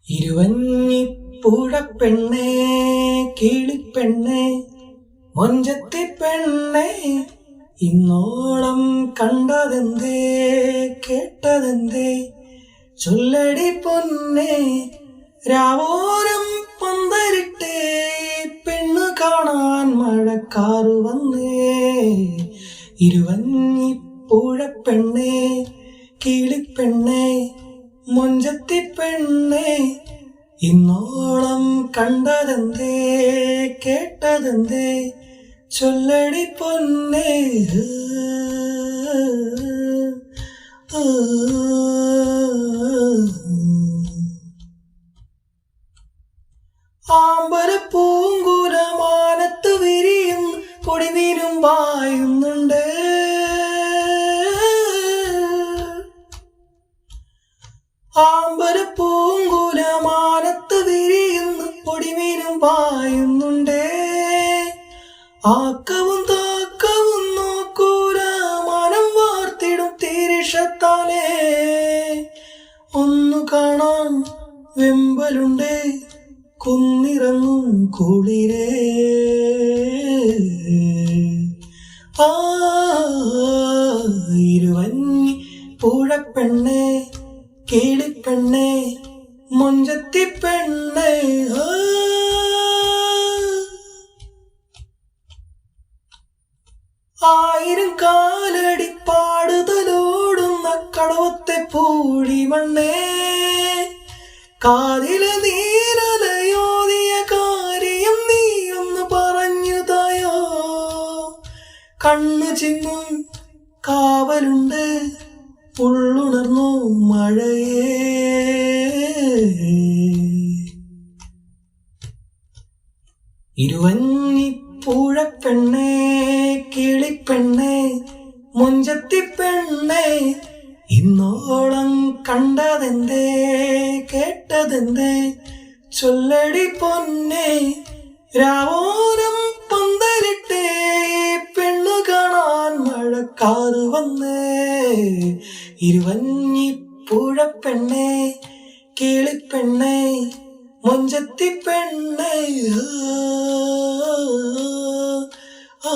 ഇരുവഞ്ഞിപ്പുഴപ്പെണ്ണേ കിളിപ്പെണ്ണേ മൊഞ്ചത്തി പെണ്ണേ ഇന്നോളം കണ്ടതെന്തേ കേട്ടതെന്തേ ചൊല്ലടി പൊന്നേ രാവോരം പന്തലിട്ടേ പെണ്ണു കാണാൻ മഴക്കാറ് വന്നേ ഇരുവഞ്ഞിപ്പുഴപ്പെണ്ണേ കിളിപ്പെണ്ണേ മൊഞ്ചത്തി പെണ്ണേ ഇന്നോളം കണ്ടതെന്തേ കേട്ടതെന്തേ ചൊല്ലടി പൊന്നേ ആമ്പല പൂങ്കുലമാനത്ത് വിരിയും പൊടിനീരും പായുന്നുണ്ട് ആമ്പല പൂങ്കുലമാനത്ത് വിരിയുന്ന പൊടിമീനും പായുന്നുണ്ടേ ആക്കവും താക്കവും നോക്കൂല മനം വാർത്തിടും തിരിഷത്താലേ ഒന്നു കാണാൻ വെമ്പലുണ്ടേ കുന്നിറങ്ങും കുളിരേ ഇരുവഞ്ഞി പുഴപ്പെണ്ണേ കിളിപ്പെണ്ണേ മൊഞ്ചത്തി പെണ്ണേ ആയിരം കാലടി പാടുതലോടുന്ന കടവത്തെ പൂഴിമണ്ണേ കാതില് നീരലയോതിയ കാര്യം നീയൊന്ന് പറഞ്ഞുതായോ കണ്ണു ചിങ്ങും കാവലുണ്ട് ഉള്ളുണർന്നു മഴയേ ഇരുവഞ്ഞിപ്പുഴപ്പെണ്ണേ കിളിപ്പെണ്ണേ മൊഞ്ചത്തി പെണ്ണേ ഇന്നോളം കണ്ടതെന്തേ കേട്ടതെന്തേ ചൊല്ലടി പൊന്നേ രാവോരം പന്തലിട്ടേ പെണ്ണു കാണാൻ മഴക്കാറ് വന്നേ ഇരുവഞ്ഞിപ്പുഴപ്പെണ്ണേ കിളിപ്പെണ്ണേ മൊഞ്ചത്തി പെണ്ണേ ആ